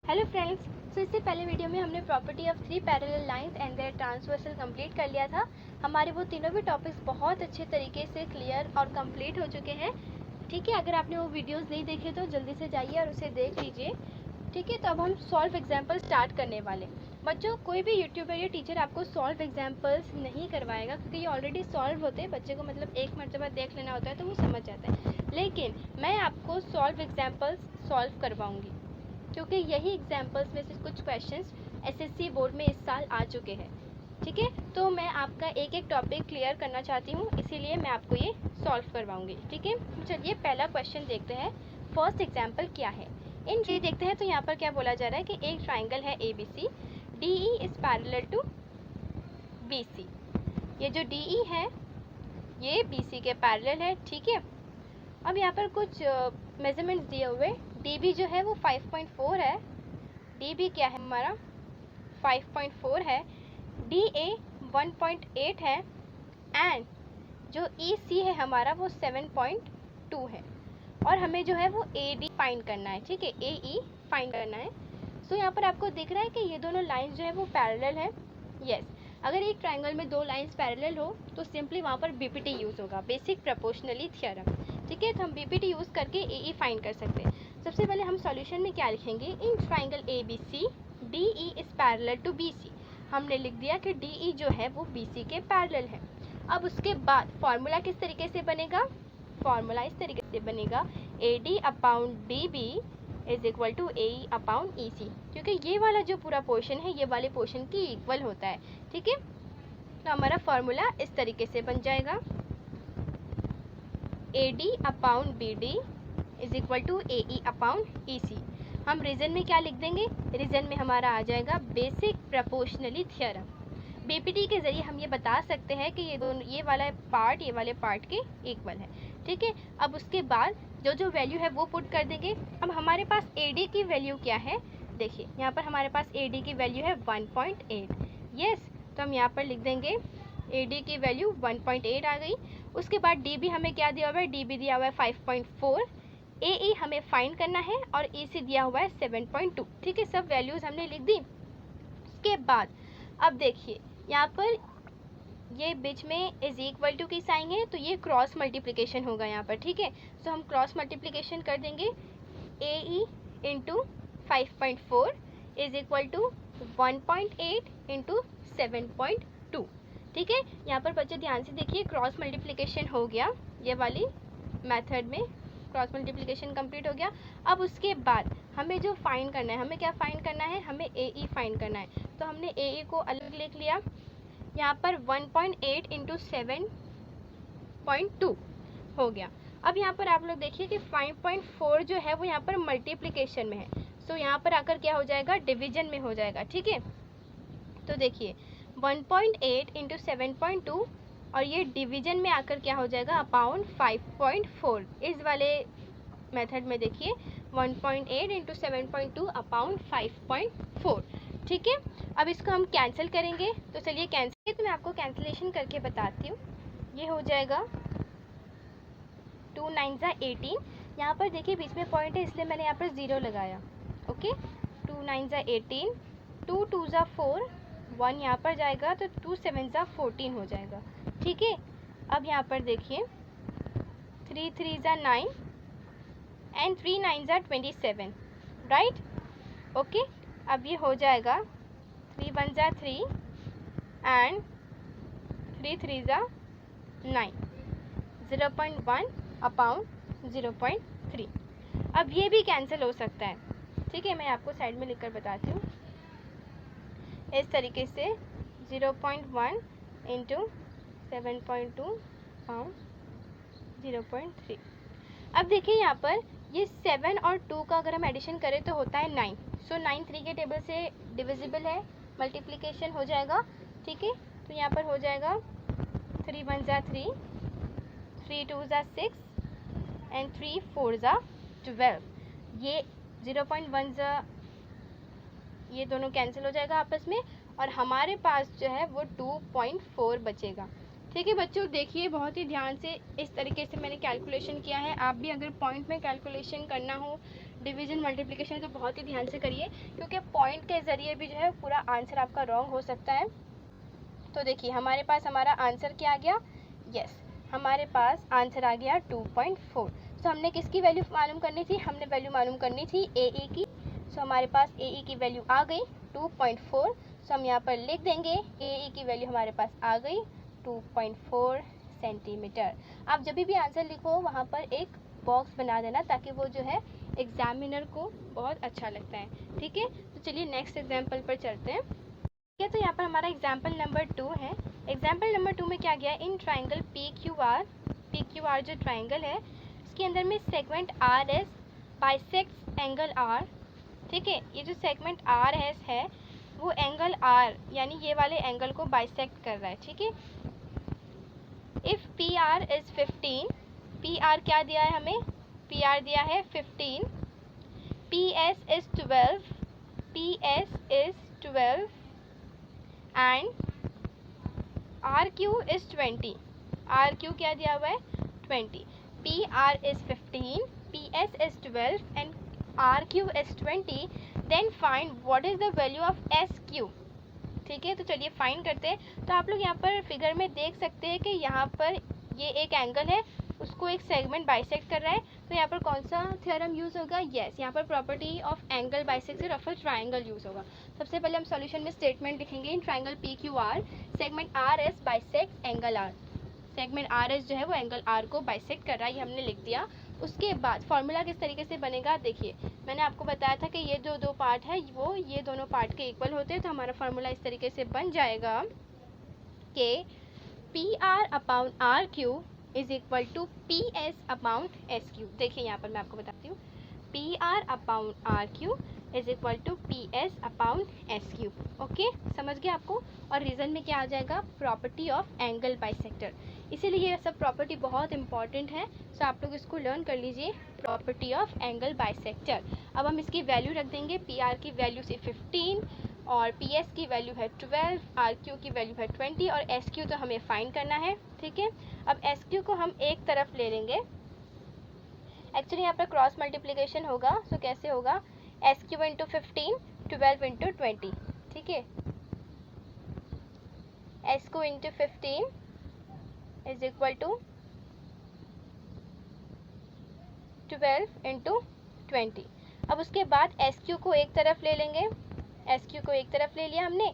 Hello friends, सो इससे पहले video में हमने property of three parallel lines and their transversal complete कर लिया था। हमारे वो तीनों भी टॉपिक्स बहुत अच्छे तरीके से क्लियर और कंप्लीट हो चुके हैं। ठीक है, अगर आपने वो वीडियोस नहीं देखे तो जल्दी से जाइए और उसे देख लीजिए। ठीक है, तो अब हम सॉल्व एग्जाम्पल स्टार्ट करने वाले। बच्चों, कोई भी यूट्यूबर या टीचर आपको सॉल्व एग्जाम्पल्स नहीं करवाएगा, क्योंकि ये ऑलरेडी सॉल्व होते हैं। बच्चे को मतलब एक मरतबा देख लेना होता है तो वो समझ जाता है। लेकिन मैं आपको सॉल्व एग्जाम्पल्स सॉल्व करवाऊँगी, क्योंकि यही एग्जाम्पल्स में से कुछ क्वेश्चंस एसएससी बोर्ड में इस साल आ चुके हैं। ठीक है, तो मैं आपका एक एक टॉपिक क्लियर करना चाहती हूँ, इसीलिए मैं आपको ये सॉल्व करवाऊंगी। ठीक है, तो चलिए पहला क्वेश्चन देखते हैं। फर्स्ट एग्जाम्पल क्या है इन ये देखते हैं। तो यहाँ पर क्या बोला जा रहा है कि एक ट्राइंगल है ABC, DE is parallel to BC। ये जो DE है ये BC के पैरेलल है। ठीक है, अब यहाँ पर कुछ मेजरमेंट्स दिए हुए। DB जो है वो 5.4 है। DB क्या है हमारा 5.4 है। DA 1.8 है एंड जो EC है हमारा वो 7.2 है। और हमें जो है वो AD फाइंड करना है। ठीक है, AE फाइंड करना है। सो यहाँ पर आपको दिख रहा है कि ये दोनों लाइंस जो है वो पैरेलल है। यस, अगर एक ट्राइंगल में दो लाइंस पैरेलल हो तो सिंपली वहाँ पर BPT यूज़ होगा, बेसिक प्रोपोर्शनली थ्योरम। ठीक है, तो हम BPT यूज़ करके AE फाइंड कर सकते हैं। सबसे पहले हम सॉल्यूशन में क्या लिखेंगे, in triangle ABC DE is parallel to BC। हमने लिख दिया कि DE जो है वो BC के पैरेलल है। अब उसके बाद फॉर्मूला किस तरीके से बनेगा, फॉर्मूला इस तरीके से बनेगा AD upon DB is equal to AE upon EC, क्योंकि ये वाला जो पूरा पोर्शन है ये वाले पोर्शन की इक्वल होता है। ठीक है, तो हमारा फॉर्मूला इस तरीके से बन जाएगा AD upon BD is equal to AE upon EC। हम रीजन में क्या लिख देंगे, रीजन में हमारा आ जाएगा बेसिक प्रोपोर्शनली थ्योरम। BPT के ज़रिए हम ये बता सकते हैं कि ये दोनों ये वाला पार्ट ये वाले पार्ट के इक्वल है। ठीक है, अब उसके बाद जो जो वैल्यू है वो पुट कर देंगे। अब हमारे पास AD की वैल्यू क्या है, देखिए यहाँ पर हमारे पास AD की वैल्यू है 1.8। यस, तो हम यहाँ पर लिख देंगे AD की वैल्यू 1.8 आ गई। उसके बाद DB हमें क्या दिया हुआ है, DB दिया हुआ है 5.4। AE हमें फाइंड करना है और EC दिया हुआ है 7.2। ठीक है, सब वैल्यूज़ हमने लिख दी। उसके बाद अब देखिए यहाँ पर ये बीच में इज इक्वल टू की साइन है, तो ये क्रॉस मल्टीप्लिकेशन होगा यहाँ पर। ठीक है, तो हम क्रॉस मल्टीप्लिकेशन कर देंगे। AE into 5.4 is equal to 1.8 into 7.2। ठीक है, यहाँ पर बच्चे ध्यान से देखिए, क्रॉस मल्टीप्लिकेशन हो गया, ये वाली मेथड में क्रॉस मल्टीप्लिकेशन कंप्लीट हो गया। अब उसके बाद हमें जो फाइंड करना है, हमें क्या फाइंड करना है, हमें AE फाइंड करना है। तो हमने AE को अलग लिख लिया। यहाँ पर 1.8 इंटू 7.2 हो गया। अब यहाँ पर आप लोग देखिए कि 5.4 जो है वो यहाँ पर मल्टीप्लिकेशन में है, सो यहाँ पर आकर क्या हो जाएगा, डिवीजन में हो जाएगा। ठीक है, तो देखिए 1.8 इंटू 7.2 और ये डिवीजन में आकर क्या हो जाएगा, अपॉन 5.4। इस वाले मेथड में देखिए 1.8 इंटू 7.2 अपॉन 5.4। ठीक है, अब इसको हम कैंसिल करेंगे। तो चलिए कैंसिल, तो मैं आपको कैंसिलेशन करके बताती हूँ। ये हो जाएगा 2 9 ज़ा 18। यहाँ पर देखिए बीच में पॉइंट है इसलिए मैंने यहाँ पर 0 लगाया। ओके, 2 9 ज़ा 18, 2 2 ज़ा 4, 1 यहाँ पर जाएगा तो 2 7 ज़ा 14 हो जाएगा। ठीक है, अब यहाँ पर देखिए 3 3 ज़ा 9 एंड 3 9 ज़ा 27, राइट। ओके, अब ये हो जाएगा 3 1 ज़ा 3 एंड 3 3 ज़ा 9, 0.1 अपॉन 0.3। अब ये भी कैंसिल हो सकता है। ठीक है, मैं आपको साइड में लिखकर बताती हूँ। इस तरीके से 0.1 इंटू 7.2 अपॉन 0.3। अब देखिए यहाँ पर ये 7 और 2 का अगर हम एडिशन करें तो होता है 9। सो 9 3 के टेबल से डिविजिबल है, मल्टीप्लिकेशन हो जाएगा। ठीक है, तो यहाँ पर हो जाएगा 3 1 ज़ा 3, 3 2 ज़ा 6 एंड 3 4 ज़ा 12। ये 0.1 ज़ा ये दोनों कैंसिल हो जाएगा आपस में और हमारे पास जो है वो 2.4 बचेगा। ठीक है बच्चों, देखिए बहुत ही ध्यान से इस तरीके से मैंने कैलकुलेशन किया है। आप भी अगर पॉइंट में कैलकुलेशन करना हो, डिवीजन मल्टीप्लिकेशन तो बहुत ही ध्यान से करिए, क्योंकि पॉइंट के ज़रिए भी जो है पूरा आंसर आपका रॉन्ग हो सकता है। तो देखिए हमारे पास हमारा आंसर क्या आ गया, यस हमारे पास आंसर आ गया 2.4। सो हमने किसकी वैल्यू मालूम करनी थी, हमने वैल्यू मालूम करनी थी AE की। सो हमारे पास AE की वैल्यू आ गई 2.4। सो हम यहाँ पर लिख देंगे AE की वैल्यू हमारे पास आ गई 2.4 सेंटीमीटर। आप जब भी आंसर लिखो वहाँ पर एक बॉक्स बना देना, ताकि वो जो है एग्जामिनर को बहुत अच्छा लगता है। ठीक है, तो चलिए नेक्स्ट एग्जाम्पल पर चलते हैं। ठीक है, तो यहाँ पर हमारा एग्जाम्पल नंबर 2 है। एग्जाम्पल नंबर 2 में क्या गया, इन ट्राइंगल PQR जो ट्राइंगल है इसके अंदर में segment RS bisects angle R। ठीक है, ये जो सेगमेंट RS है वो एंगल R यानी ये वाले एंगल को बाइसेक्ट कर रहा है। ठीक है, इफ़ PR इज़ 15, PR क्या दिया है हमें, PR दिया है 15, PS is 12 and RQ is 20। RQ क्या दिया हुआ है 20। PR is 15, PS is 12 and RQ is 20। Then find what is the value of SQ। ठीक है, तो चलिए फाइंड करते हैं। तो आप लोग यहाँ पर फिगर में देख सकते हैं कि यहाँ पर ये एक एंगल है, उसको एक सेगमेंट बाइसेक्ट कर रहा है। तो यहाँ पर कौन सा थ्योरम यूज़ होगा, यस यहाँ पर property of angle bisector of a triangle use होगा। सबसे पहले हम सॉल्यूशन में स्टेटमेंट लिखेंगे, in triangle PQR segment RS bisect angle R। Segment RS जो है वो एंगल R को बाइसेक्ट कर रहा है, ये हमने लिख दिया। उसके बाद फॉर्मूला किस तरीके से बनेगा, देखिए मैंने आपको बताया था कि ये जो दो पार्ट है वो ये दोनों पार्ट के इक्वल होते हैं। तो हमारा फार्मूला इस तरीके से बन जाएगा कि PR upon RQ is equal to PS upon SQ। देखिए यहाँ पर मैं आपको बताती हूँ, PR upon RQ is equal to PS upon SQ। Okay, समझ गए आपको। और रीज़न में क्या आ जाएगा, प्रॉपर्टी ऑफ एंगल बाइसेक्टर। इसीलिए ये सब प्रॉपर्टी बहुत इंपॉर्टेंट है, सो आप लोग इसको लर्न कर लीजिए, प्रॉपर्टी ऑफ एंगल बाइसेक्टर। अब हम इसकी वैल्यू रख देंगे, PR की वैल्यू से 15 और PS की वैल्यू है 12, RQ की वैल्यू है 20 और SQ तो हमें फाइंड करना है। ठीक है, अब SQ को हम एक तरफ ले लेंगे। एक्चुअली यहाँ पर क्रॉस मल्टीप्लिकेशन होगा, सो कैसे होगा, SQ इंटू 15, 12 इंटू 20। ठीक है, SQ into 15 is equal to 12 into 20। अब उसके बाद SQ को एक तरफ ले लेंगे, SQ को एक तरफ ले लिया हमने।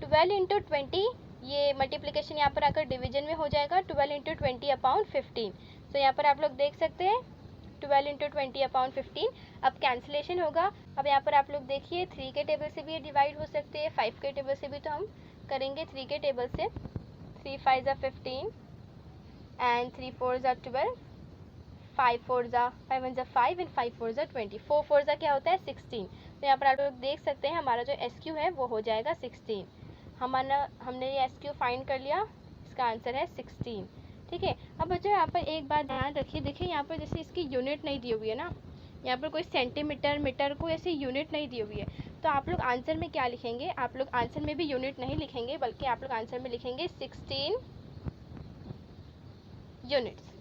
12 इंटू 20 ये मल्टीप्लिकेशन यहाँ पर आकर डिवीजन में हो जाएगा, 12 इंटू 20 अपॉन 15। तो यहाँ पर आप लोग देख सकते हैं 12 इंटू 20 अपॉन 15। अब कैंसिलेशन होगा। अब यहाँ पर आप लोग देखिए 3 के टेबल से भी ये डिवाइड हो सकते हैं, 5 के टेबल से भी, तो हम करेंगे 3 के टेबल से। 3 5 ज़ा 15 एंड 3 4 ज़ा 12, 5 4 ज़ा 5 1 ज़ा 5 एंड 5 4 ज़ा 20, 4 4 ज़ा क्या होता है 16। तो यहाँ पर आप लोग देख सकते हैं हमारा जो SQ है वो हो जाएगा 16। हमने ये SQ फाइंड कर लिया, इसका आंसर है 16। ठीक है, अब बच्चों यहाँ पर एक बात ध्यान रखिए, देखिए यहाँ पर जैसे इसकी यूनिट नहीं दी हुई है ना, यहाँ पर कोई सेंटीमीटर मीटर को ऐसे यूनिट नहीं दी हुई है। तो आप लोग आंसर में क्या लिखेंगे, आप लोग आंसर में भी यूनिट नहीं लिखेंगे, बल्कि आप लोग आंसर में लिखेंगे 16 यूनिट्स।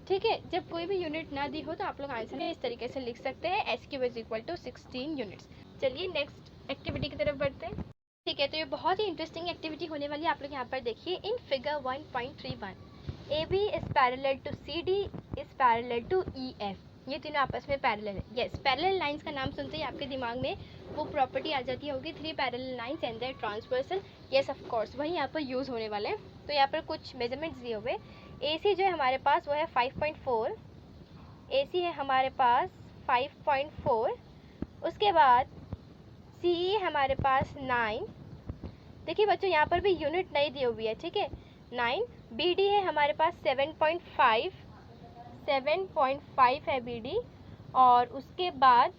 ठीक है, जब कोई भी यूनिट ना दी हो तो आप लोग आंसर में इस तरीके से लिख सकते हैं, SQ is equal to 16 units. चलिए नेक्स्ट एक्टिविटी की तरफ बढ़ते हैं। ठीक है, तो ये बहुत ही इंटरेस्टिंग एक्टिविटी होने वाली है। आप लोग यहाँ पर देखिए, in figure 1.31 AB is parallel to CD is parallel to EF। ये तीनों आपस में पैरेलल है। यस, पैरेलल लाइंस का नाम सुनते ही आपके दिमाग में वो प्रॉपर्टी आ जाती होगी, 3 parallel lines and their transversal. Yes of course, वही यहाँ पर यूज़ होने वाले हैं। तो यहाँ पर कुछ मेजरमेंट्स दिए हुए, AC जो है हमारे पास वो है 5.4, AC है हमारे पास 5.4। उसके बाद CE हमारे पास 9। देखिए बच्चों यहाँ पर भी यूनिट नहीं दी हुई है, ठीक है, 9। BD है हमारे पास 7.5 है BD। और उसके बाद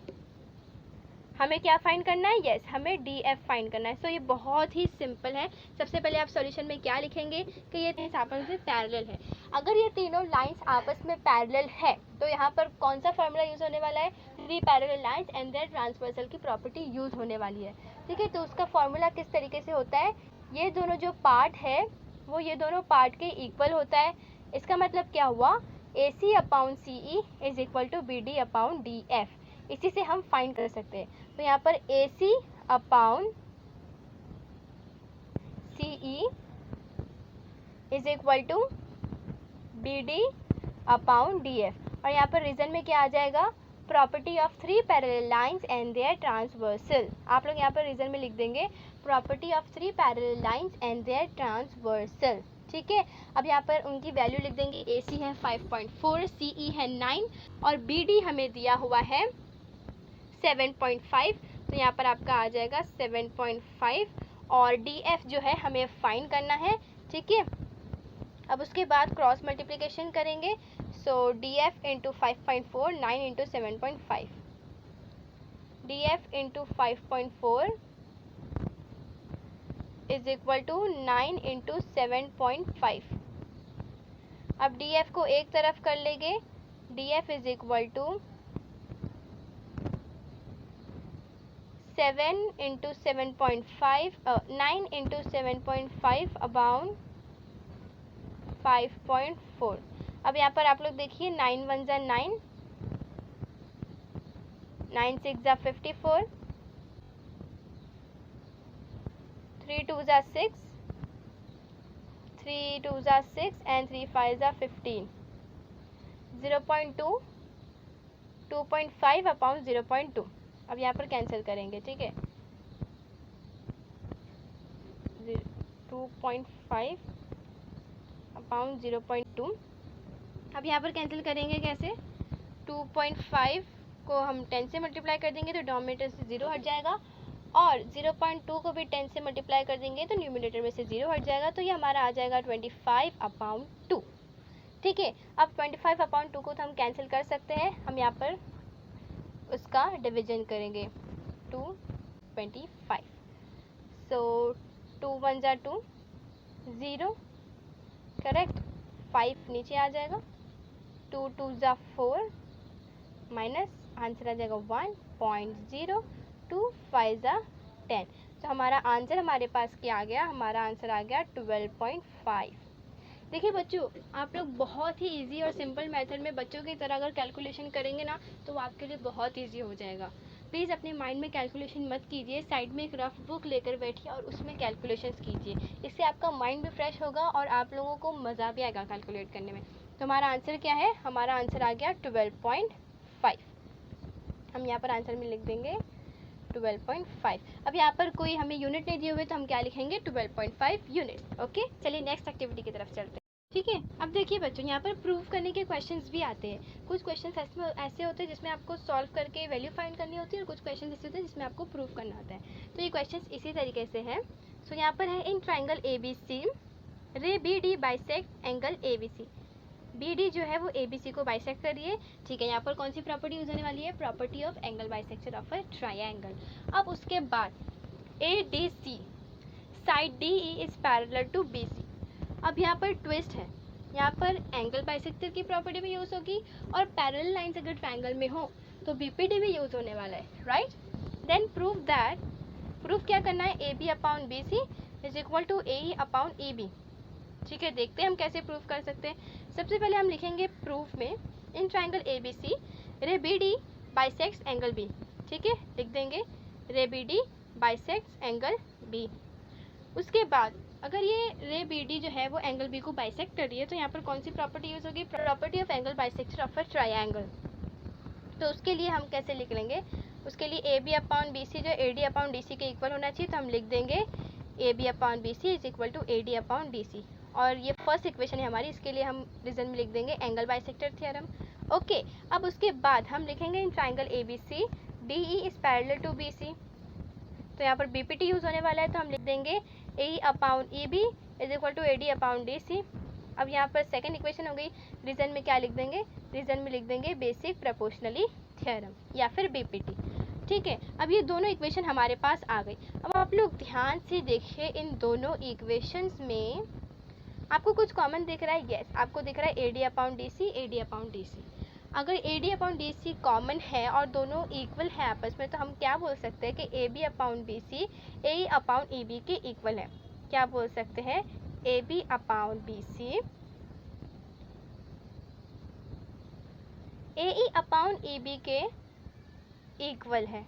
हमें क्या फाइंड करना है, यस हमें DF फाइंड करना है। सो ये बहुत ही सिंपल है। सबसे पहले आप सॉल्यूशन में क्या लिखेंगे कि ये तीन आपस में पैरेलल है। अगर ये तीनों लाइंस आपस में पैरेलल है तो यहाँ पर कौन सा फार्मूला यूज़ होने वाला है, 3 parallel lines and their transversal की प्रॉपर्टी यूज़ होने वाली है। ठीक है, तो उसका फार्मूला किस तरीके से होता है, ये दोनों जो पार्ट है वो ये दोनों पार्ट के इक्वल होता है। इसका मतलब क्या हुआ, AC upon CE is equal to BD upon DF। इसी से हम फाइंड कर सकते हैं। तो यहाँ पर AC upon CE is equal to BD upon DF। और यहाँ पर रीजन में क्या आ जाएगा, property of 3 parallel lines and their transversal. आप लोग यहाँ पर रीजन में लिख देंगे property of 3 parallel lines and their transversal. ठीक है, अब यहाँ पर उनकी वैल्यू लिख देंगे। AC है 5.4, CE है 9 और BD हमें दिया हुआ है 7.5। तो यहाँ पर आपका आ जाएगा 7.5 और DF जो है हमें फाइंड करना है। ठीक है, अब उसके बाद क्रॉस मल्टीप्लिकेशन करेंगे। So DF into 5.4, 9 into 7.5, DF into 5.4 is equal to 9 into 7.5। अब DF को एक तरफ कर लेंगे, DF is equal to 7 into 7.5, 9 into 7.5 about 5.4। अब यहाँ पर आप लोग देखिए 9 1 जा 9, 9 6 जा 54, 3 2 जा 6, 3 2 जा 6 एंड 3 5 जा 15। 0.2, 2.5 अपॉन 0.2। अब यहाँ पर कैंसिल करेंगे। ठीक है, 2.5 अपॉन 0.2। अब यहाँ पर कैंसिल करेंगे कैसे, 2.5 को हम 10 से मल्टीप्लाई कर देंगे तो डोमिनेटर से 0 हट जाएगा और 0.2 को भी 10 से मल्टीप्लाई कर देंगे तो न्यूमिनेटर में से 0 हट जाएगा। तो ये हमारा आ जाएगा 25 अपॉन 2। ठीक है, अब 25 अपॉन 2 को तो हम कैंसिल कर सकते हैं। हम यहाँ पर उसका डिवीजन करेंगे 225। सो 2 1 जा 2, 0 करेक्ट, 5 नीचे आ जाएगा, 2 2 जा 4 माइनस आंसर आ जाएगा 1.0, 2 5 जा 10। तो हमारा आंसर हमारे पास क्या आ गया, हमारा आंसर आ गया 12.5। देखिए बच्चों, आप लोग बहुत ही इजी और सिंपल मेथड में बच्चों की तरह अगर कैलकुलेशन करेंगे ना तो आपके लिए बहुत इजी हो जाएगा। प्लीज़ अपने माइंड में कैलकुलेशन मत कीजिए, साइड में एक रफ बुक लेकर बैठिए और उसमें कैलकुलेशंस कीजिए। इससे आपका माइंड भी फ्रेश होगा और आप लोगों को मज़ा भी आएगा कैलकुलेट करने में। तो हमारा आंसर क्या है, हमारा आंसर आ गया 12.5। हम यहाँ पर आंसर में लिख देंगे 12.5। अब यहाँ पर कोई हमें यूनिट नहीं दिए हुए तो हम क्या लिखेंगे, 12.5 यूनिट। ओके, चलिए नेक्स्ट एक्टिविटी की तरफ चलते हैं। ठीक है, अब देखिए बच्चों, यहाँ पर प्रूव करने के क्वेश्चंस भी आते हैं। कुछ क्वेश्चंस ऐसे होते हैं जिसमें आपको सॉल्व करके वैल्यू फाइंड करनी होती है और कुछ क्वेश्चंस ऐसे होते हैं जिसमें आपको प्रूव करना होता है। तो ये क्वेश्चंस इसी तरीके से हैं। सो यहाँ पर है, इन ट्राइंगल ABC रे BD bisect angle ABC। BD जो है वो ABC को बाइसेक्ट कर रही है। ठीक है, यहाँ पर कौन सी प्रॉपर्टी यूज होने वाली है, property of angle bisection of a triangle. अब उसके बाद ADC side DE is parallel to BC। अब यहाँ पर ट्विस्ट है, यहाँ पर एंगल बाइसेक्टर की प्रॉपर्टी भी यूज़ होगी और पैरेलल लाइंस अगर ट्रायंगल में हो तो BPD भी यूज़ होने वाला है, right. Then prove that, proof क्या करना है, AB upon BC is equal to AE upon EB। ठीक है, देखते हैं हम कैसे प्रूफ कर सकते हैं। सबसे पहले हम लिखेंगे प्रूफ में, इन ट्रायंगल ABC रे BD बाइसेक्ट्स एंगल B। ठीक है, लिख देंगे रे BD बाइसेक्ट्स एंगल B। उसके बाद अगर ये रे BD जो है वो एंगल B को बाइसेक्ट कर रही है तो यहाँ पर कौन सी प्रॉपर्टी यूज होगी, property of angle bisection of a triangle. तो उसके लिए हम कैसे लिख लेंगे, उसके लिए AB अपॉन BC जो AD अपॉन DC के इक्वल होना चाहिए, तो हम लिख देंगे AB upon BC is equal to AD upon DC। और ये फर्स्ट इक्वेशन है हमारी, इसके लिए हम रीजन में लिख देंगे एंगल बाइसेक्टर थ्योरम। ओके, अब उसके बाद हम लिखेंगे in triangle ABC DE is parallel to BC। तो यहाँ पर BPT यूज होने वाला है, तो हम लिख देंगे AE upon EB is equal to AD upon DC। अब यहाँ पर सेकेंड इक्वेशन हो गई, रीजन में क्या लिख देंगे, रीजन में लिख देंगे बेसिक प्रोपोर्शनली थ्योरम या फिर BPT। ठीक है, अब ये दोनों इक्वेशन हमारे पास आ गई। अब आप लोग ध्यान से देखिए, इन दोनों इक्वेशंस में आपको कुछ कॉमन दिख रहा है, यस आपको दिख रहा है AD upon DC, AD upon DC। अगर AD अपॉन DC कॉमन है और दोनों इक्वल है आपस में, तो हम क्या बोल सकते हैं कि AB upon BC AE upon EB के इक्वल है। क्या बोल सकते हैं, AB upon BC AE upon EB के इक्वल है।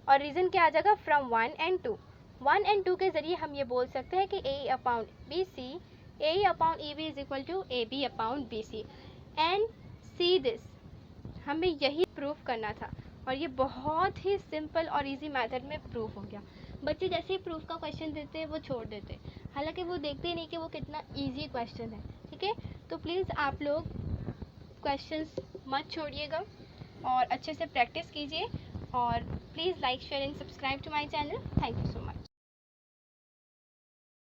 और रीज़न क्या आ जाएगा, फ्रॉम 1 and 2। 1 and 2 के ज़रिए हम ये बोल सकते हैं कि A upon B C, A upon E B is equal to A B upon B C. And see this, हमें यही प्रूफ करना था और ये बहुत ही सिंपल और इजी मेथड में प्रूफ हो गया। बच्चे जैसे ही प्रूफ का क्वेश्चन देते हैं वो छोड़ देते हैं, हालांकि वो देखते ही नहीं कि वो कितना इजी क्वेश्चन है। ठीक है, तो प्लीज़ आप लोग क्वेश्चंस मत छोड़िएगा और अच्छे से प्रैक्टिस कीजिए। और please like, share and subscribe to my channel. Thank you so much.